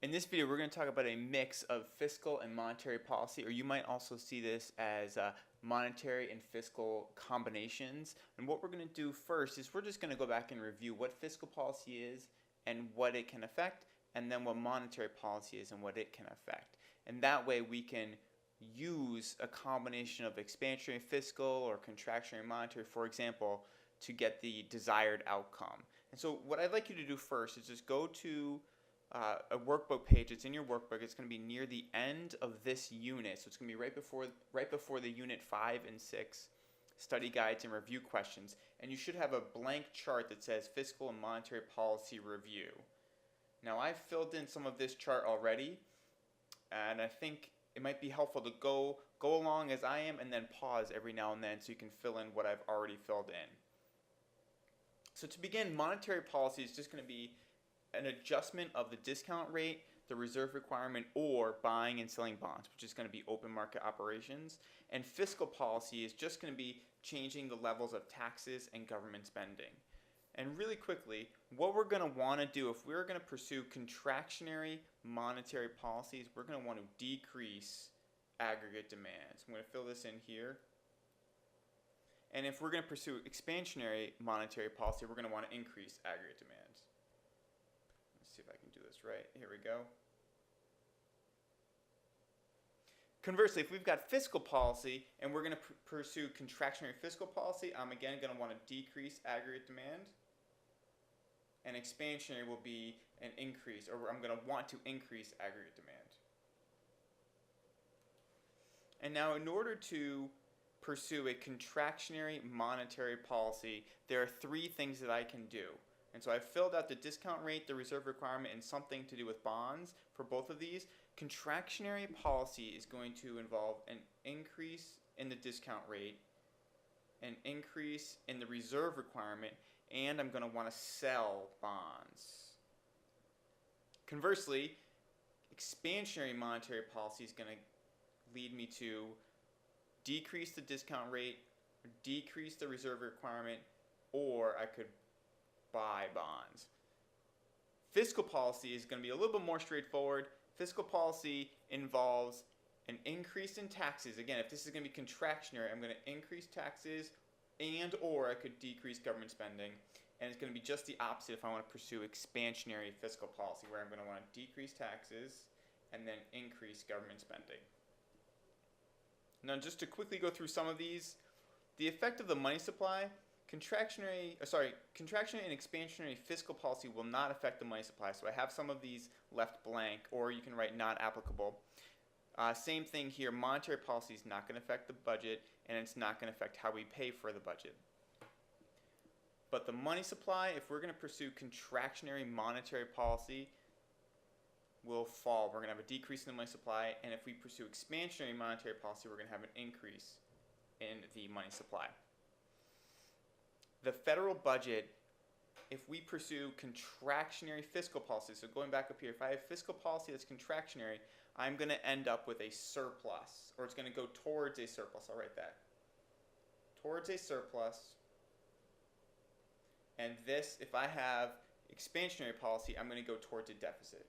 In this video, we're going to talk about a mix of fiscal and monetary policy, or you might also see this as monetary and fiscal combinations. And what we're going to do first is we're just going to go back and review what fiscal policy is and what it can affect, and then what monetary policy is and what it can affect. And that way we can use a combination of expansionary fiscal or contractionary monetary, for example, to get the desired outcome. And so what I'd like you to do first is just go to a workbook page. It's in your workbook. It's going to be near the end of this unit. So it's going to be right before the unit 5 and 6 study guides and review questions. And you should have a blank chart that says fiscal and monetary policy review. Now I've filled in some of this chart already, and I think it might be helpful to go along as I am and then pause every now and then so you can fill in what I've already filled in. So to begin, monetary policy is just going to be an adjustment of the discount rate, the reserve requirement, or buying and selling bonds, which is going to be open market operations. And fiscal policy is just going to be changing the levels of taxes and government spending. And really quickly, what we're going to want to do if we're going to pursue contractionary monetary policies, we're going to want to decrease aggregate demands. I'm going to fill this in here. And if we're going to pursue expansionary monetary policy, we're going to want to increase aggregate demands. Let's see if I can do this right. Here we go. Conversely, if we've got fiscal policy and we're going to pursue contractionary fiscal policy, I'm again going to want to decrease aggregate demand. And expansionary will be an increase, or I'm going to want to increase aggregate demand. And now in order to pursue a contractionary monetary policy, there are three things that I can do. And so I've filled out the discount rate, the reserve requirement, and something to do with bonds for both of these. Contractionary policy is going to involve an increase in the discount rate, an increase in the reserve requirement, and I'm going to want to sell bonds. Conversely, expansionary monetary policy is going to lead me to decrease the discount rate, decrease the reserve requirement, or I could buy bonds. Fiscal policy is going to be a little bit more straightforward. Fiscal policy involves an increase in taxes. Again, if this is going to be contractionary, I'm going to increase taxes and or I could decrease government spending. And it's going to be just the opposite if I want to pursue expansionary fiscal policy, where I'm going to want to decrease taxes and then increase government spending. Now, just to quickly go through some of these, the effect of the money supply, contractionary and expansionary fiscal policy will not affect the money supply. So I have some of these left blank, or you can write not applicable. Same thing here, monetary policy is not going to affect the budget, and it's not going to affect how we pay for the budget. But the money supply, if we're going to pursue contractionary monetary policy, will fall. We're going to have a decrease in the money supply, and if we pursue expansionary monetary policy, we're going to have an increase in the money supply. The federal budget, if we pursue contractionary fiscal policy, so going back up here, if I have fiscal policy that's contractionary, I'm going to end up with a surplus, or it's going to go towards a surplus. I'll write that. Towards a surplus. And this, if I have expansionary policy, I'm going to go towards a deficit.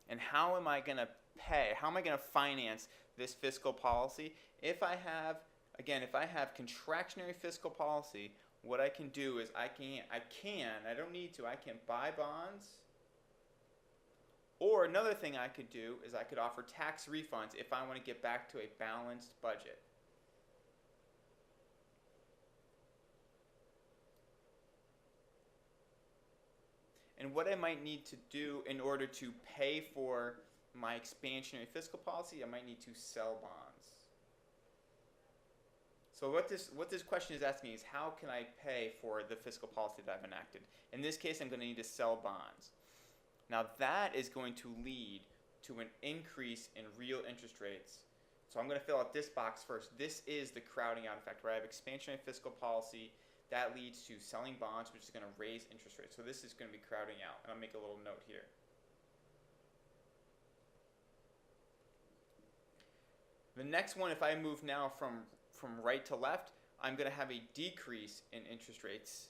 And how am I going to pay? How am I going to finance this fiscal policy? If I have contractionary fiscal policy, what I can do is I can buy bonds. Or another thing I could do is I could offer tax refunds if I want to get back to a balanced budget. And what I might need to do in order to pay for my expansionary fiscal policy, I might need to sell bonds. So what this question is asking is, how can I pay for the fiscal policy that I've enacted? In this case, I'm going to need to sell bonds. Now that is going to lead to an increase in real interest rates. So I'm going to fill out this box first. This is the crowding out effect, where I have expansionary fiscal policy. That leads to selling bonds, which is going to raise interest rates. So this is going to be crowding out. And I'll make a little note here. The next one, if I move now from right to left, I'm going to have a decrease in interest rates.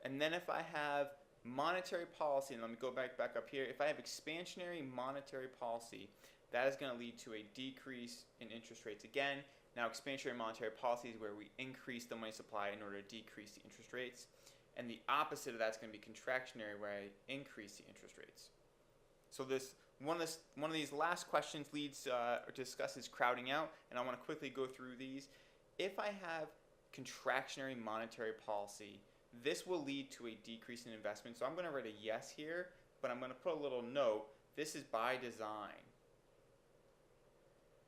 And then if I have monetary policy, and let me go back up here, if I have expansionary monetary policy, that is going to lead to a decrease in interest rates again. Now, expansionary monetary policy is where we increase the money supply in order to decrease the interest rates. And the opposite of that is going to be contractionary, where I increase the interest rates. So this one of these last questions leads or discusses crowding out, and I want to quickly go through these. If I have contractionary monetary policy, this will lead to a decrease in investment. So I'm going to write a yes here, but I'm going to put a little note. This is by design.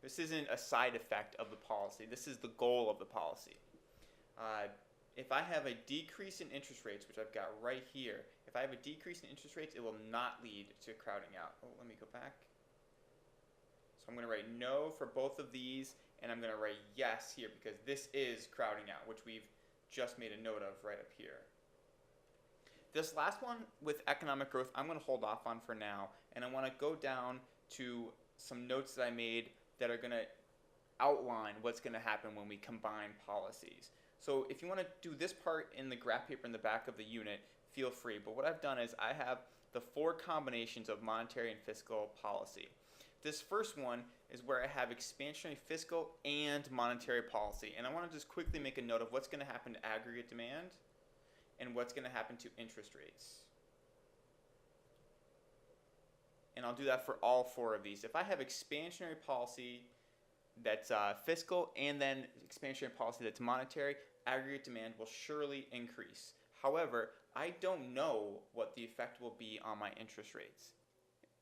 This isn't a side effect of the policy. This is the goal of the policy. If I have a decrease in interest rates, which I've got right here, if I have a decrease in interest rates, it will not lead to crowding out. Oh, let me go back. So I'm going to write no for both of these, and I'm going to write yes here because this is crowding out, which we've just made a note of right up here. This last one with economic growth, I'm going to hold off on for now, and I want to go down to some notes that I made that are going to outline what's going to happen when we combine policies. So if you want to do this part in the graph paper in the back of the unit, feel free. But what I've done is I have the 4 combinations of monetary and fiscal policy. This first one is where I have expansionary fiscal and monetary policy. And I want to just quickly make a note of what's going to happen to aggregate demand and what's going to happen to interest rates. And I'll do that for all 4 of these. If I have expansionary policy that's fiscal and then expansionary policy that's monetary, aggregate demand will surely increase. However, I don't know what the effect will be on my interest rates.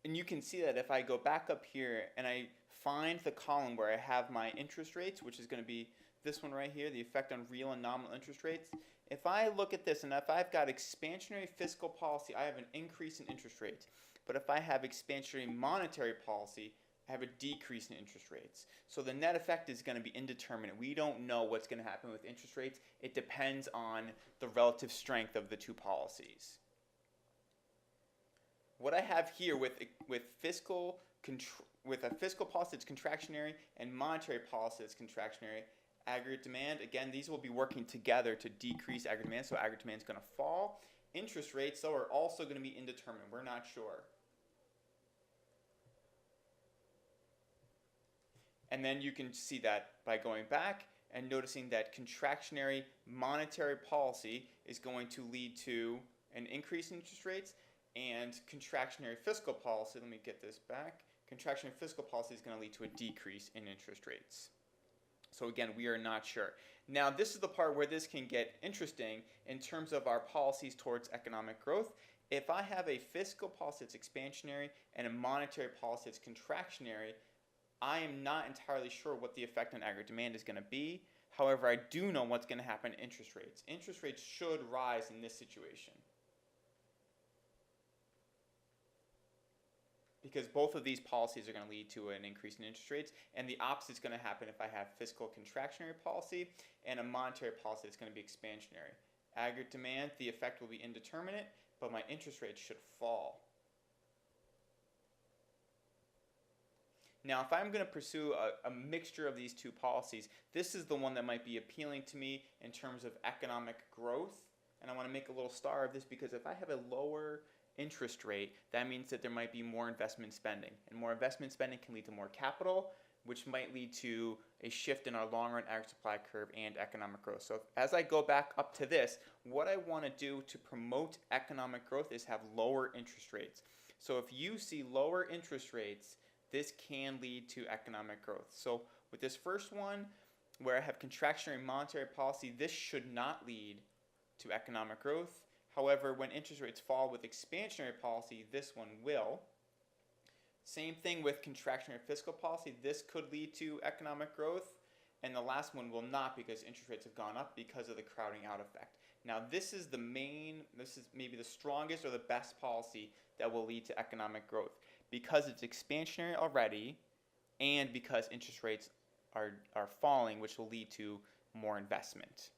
And you can see that if I go back up here and I find the column where I have my interest rates, which is going to be this one right here, the effect on real and nominal interest rates. If I look at this and if I've got expansionary fiscal policy, I have an increase in interest rates. But if I have expansionary monetary policy, I have a decrease in interest rates. So the net effect is going to be indeterminate. We don't know what's going to happen with interest rates. It depends on the relative strength of the 2 policies. What I have here with a fiscal policy that's contractionary and monetary policy that's contractionary, aggregate demand, again, these will be working together to decrease aggregate demand, so aggregate demand is going to fall. Interest rates, though, are also going to be indeterminate. We're not sure. And then you can see that by going back and noticing that contractionary monetary policy is going to lead to an increase in interest rates, and contractionary fiscal policy, let me get this back, contractionary fiscal policy is going to lead to a decrease in interest rates. So again, we are not sure. Now, this is the part where this can get interesting in terms of our policies towards economic growth. If I have a fiscal policy that's expansionary and a monetary policy that's contractionary, I am not entirely sure what the effect on aggregate demand is going to be. However, I do know what's going to happen to interest rates. Interest rates should rise in this situation, because both of these policies are going to lead to an increase in interest rates, and the opposite is going to happen if I have fiscal contractionary policy and a monetary policy that's going to be expansionary. Aggregate demand, the effect will be indeterminate, but my interest rates should fall. Now, if I'm going to pursue a mixture of these 2 policies, this is the one that might be appealing to me in terms of economic growth. And I want to make a little star of this because if I have a lower interest rate, that means that there might be more investment spending. And more investment spending can lead to more capital, which might lead to a shift in our long-run average supply curve and economic growth. So as I go back up to this, what I want to do to promote economic growth is have lower interest rates. So if you see lower interest rates, this can lead to economic growth. So with this first one, where I have contractionary monetary policy, this should not lead to economic growth. However, when interest rates fall with expansionary policy, this one will. Same thing with contractionary fiscal policy. This could lead to economic growth. And the last one will not because interest rates have gone up because of the crowding out effect. Now, this is maybe the strongest or the best policy that will lead to economic growth, because it's expansionary already and because interest rates are falling, which will lead to more investment.